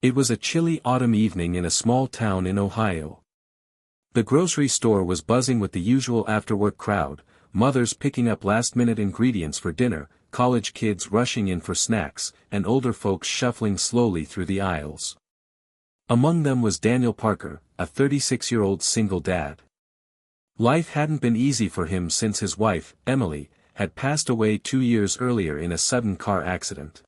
It was a chilly autumn evening in a small town in Ohio. The grocery store was buzzing with the usual after-work crowd, mothers picking up last-minute ingredients for dinner, college kids rushing in for snacks, and older folks shuffling slowly through the aisles. Among them was Daniel Parker, a 36-year-old single dad. Life hadn't been easy for him since his wife, Emily, had passed away 2 years earlier in a sudden car accident.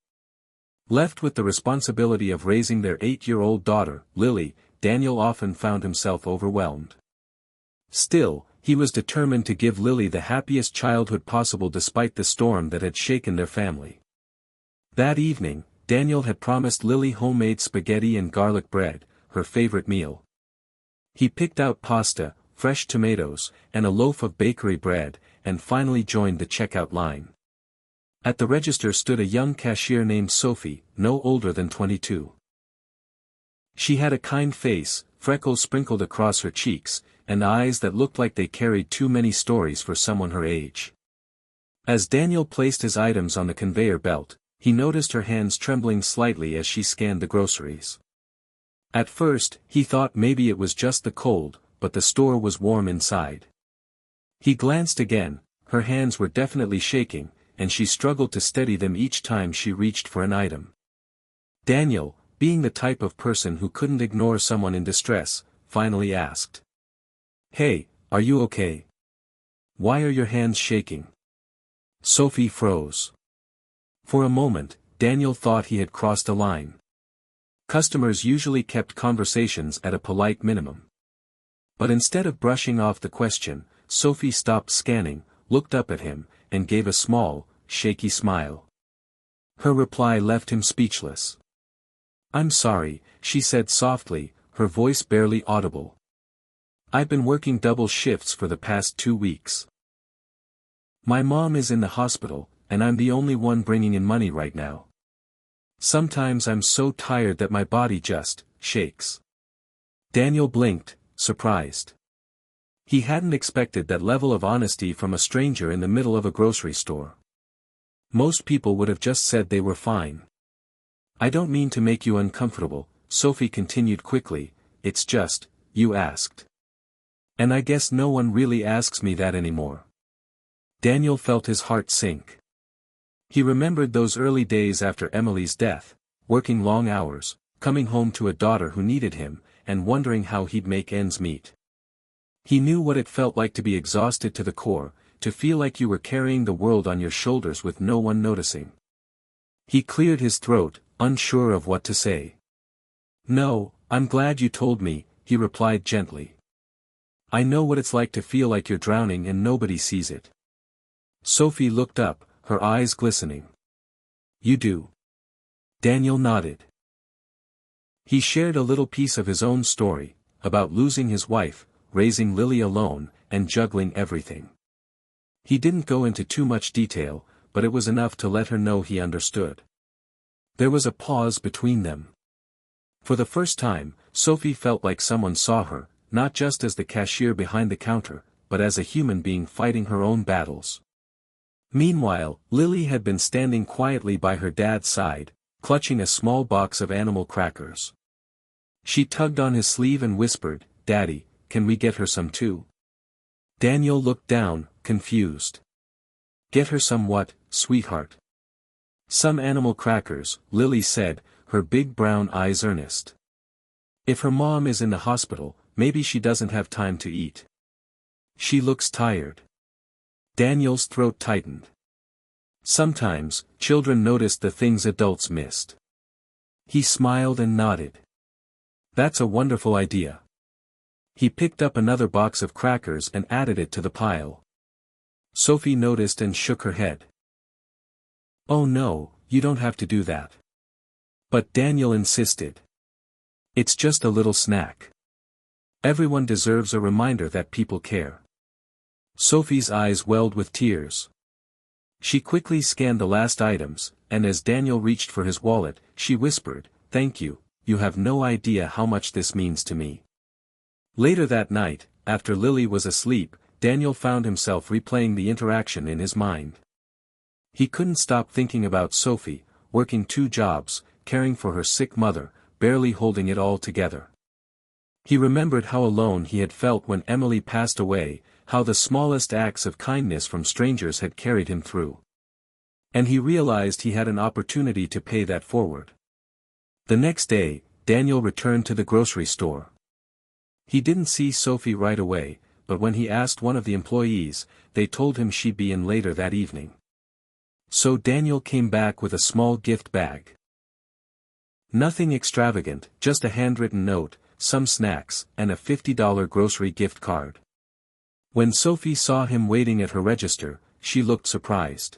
Left with the responsibility of raising their 8-year-old daughter, Lily, Daniel often found himself overwhelmed. Still, he was determined to give Lily the happiest childhood possible despite the storm that had shaken their family. That evening, Daniel had promised Lily homemade spaghetti and garlic bread, her favorite meal. He picked out pasta, fresh tomatoes, and a loaf of bakery bread, and finally joined the checkout line. At the register stood a young cashier named Sophie, no older than 22. She had a kind face, freckles sprinkled across her cheeks, and eyes that looked like they carried too many stories for someone her age. As Daniel placed his items on the conveyor belt, he noticed her hands trembling slightly as she scanned the groceries. At first, he thought maybe it was just the cold, but the store was warm inside. He glanced again, her hands were definitely shaking, and she struggled to steady them each time she reached for an item. Daniel, being the type of person who couldn't ignore someone in distress, finally asked. "Hey, are you okay? Why are your hands shaking?" Sophie froze. For a moment, Daniel thought he had crossed a line. Customers usually kept conversations at a polite minimum. But instead of brushing off the question, Sophie stopped scanning, looked up at him, and gave a small, shaky smile. Her reply left him speechless. "I'm sorry," she said softly, her voice barely audible. "I've been working double shifts for the past 2 weeks. My mom is in the hospital, and I'm the only one bringing in money right now. Sometimes I'm so tired that my body just shakes." Daniel blinked, surprised. He hadn't expected that level of honesty from a stranger in the middle of a grocery store. Most people would have just said they were fine. "I don't mean to make you uncomfortable," Sophie continued quickly, "it's just, you asked. And I guess no one really asks me that anymore." Daniel felt his heart sink. He remembered those early days after Emily's death, working long hours, coming home to a daughter who needed him, and wondering how he'd make ends meet. He knew what it felt like to be exhausted to the core, to feel like you were carrying the world on your shoulders with no one noticing. He cleared his throat, unsure of what to say. "No, I'm glad you told me," he replied gently. "I know what it's like to feel like you're drowning and nobody sees it." Sophie looked up, her eyes glistening. "You do?" Daniel nodded. He shared a little piece of his own story, about losing his wife, raising Lily alone, and juggling everything. He didn't go into too much detail, but it was enough to let her know he understood. There was a pause between them. For the first time, Sophie felt like someone saw her, not just as the cashier behind the counter, but as a human being fighting her own battles. Meanwhile, Lily had been standing quietly by her dad's side, clutching a small box of animal crackers. She tugged on his sleeve and whispered, "Daddy, can we get her some too?" Daniel looked down, confused. "Get her some what, sweetheart?" "Some animal crackers," Lily said, her big brown eyes earnest. "If her mom is in the hospital, maybe she doesn't have time to eat. She looks tired." Daniel's throat tightened. Sometimes, children noticed the things adults missed. He smiled and nodded. "That's a wonderful idea." He picked up another box of crackers and added it to the pile. Sophie noticed and shook her head. "Oh no, you don't have to do that." But Daniel insisted. "It's just a little snack. Everyone deserves a reminder that people care." Sophie's eyes welled with tears. She quickly scanned the last items, and as Daniel reached for his wallet, she whispered, "Thank you, you have no idea how much this means to me." Later that night, after Lily was asleep, Daniel found himself replaying the interaction in his mind. He couldn't stop thinking about Sophie, working 2 jobs, caring for her sick mother, barely holding it all together. He remembered how alone he had felt when Emily passed away, how the smallest acts of kindness from strangers had carried him through. And he realized he had an opportunity to pay that forward. The next day, Daniel returned to the grocery store. He didn't see Sophie right away, but when he asked one of the employees, they told him she'd be in later that evening. So Daniel came back with a small gift bag. Nothing extravagant, just a handwritten note, some snacks, and a $50 grocery gift card. When Sophie saw him waiting at her register, she looked surprised.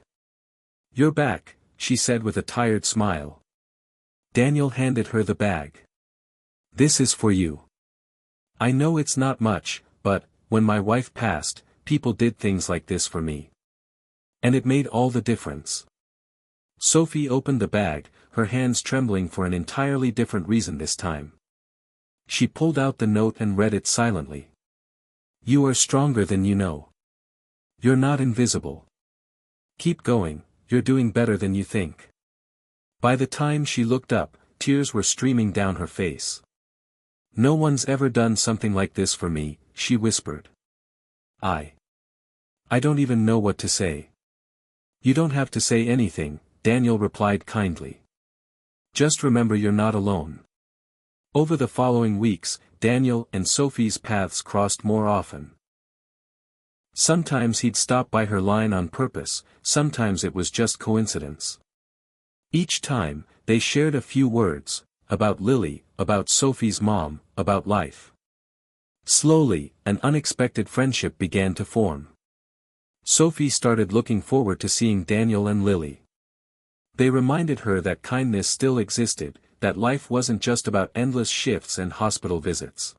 "You're back," she said with a tired smile. Daniel handed her the bag. "This is for you. I know it's not much, but, when my wife passed, people did things like this for me. And it made all the difference." Sophie opened the bag, her hands trembling for an entirely different reason this time. She pulled out the note and read it silently. "You are stronger than you know. You're not invisible. Keep going, you're doing better than you think." By the time she looked up, tears were streaming down her face. "No one's ever done something like this for me," she whispered. I don't even know what to say." "You don't have to say anything," Daniel replied kindly. "Just remember you're not alone." Over the following weeks, Daniel and Sophie's paths crossed more often. Sometimes he'd stop by her line on purpose, sometimes it was just coincidence. Each time, they shared a few words, about Lily, about Sophie's mom, about life. Slowly, an unexpected friendship began to form. Sophie started looking forward to seeing Daniel and Lily. They reminded her that kindness still existed, that life wasn't just about endless shifts and hospital visits.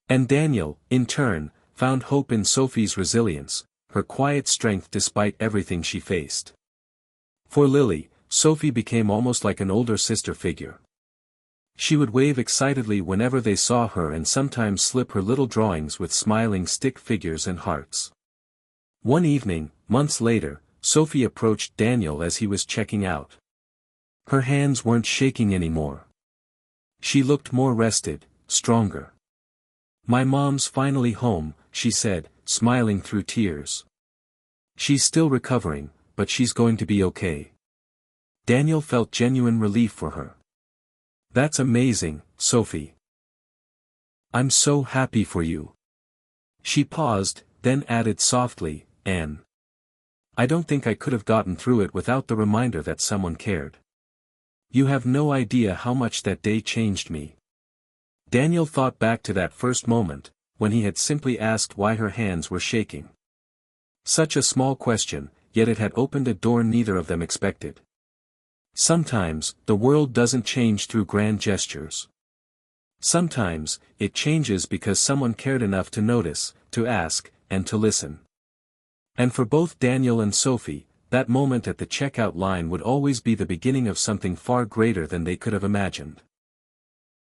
And Daniel, in turn, found hope in Sophie's resilience, her quiet strength despite everything she faced. For Lily, Sophie became almost like an older sister figure. She would wave excitedly whenever they saw her and sometimes slip her little drawings with smiling stick figures and hearts. One evening, months later, Sophie approached Daniel as he was checking out. Her hands weren't shaking anymore. She looked more rested, stronger. "My mom's finally home," she said, smiling through tears. "She's still recovering, but she's going to be okay." Daniel felt genuine relief for her. "That's amazing, Sophie. I'm so happy for you." She paused, then added softly, "And I don't think I could have gotten through it without the reminder that someone cared. You have no idea how much that day changed me." Daniel thought back to that first moment, when he had simply asked why her hands were shaking. Such a small question, yet it had opened a door neither of them expected. Sometimes, the world doesn't change through grand gestures. Sometimes, it changes because someone cared enough to notice, to ask, and to listen. And for both Daniel and Sophie, that moment at the checkout line would always be the beginning of something far greater than they could have imagined.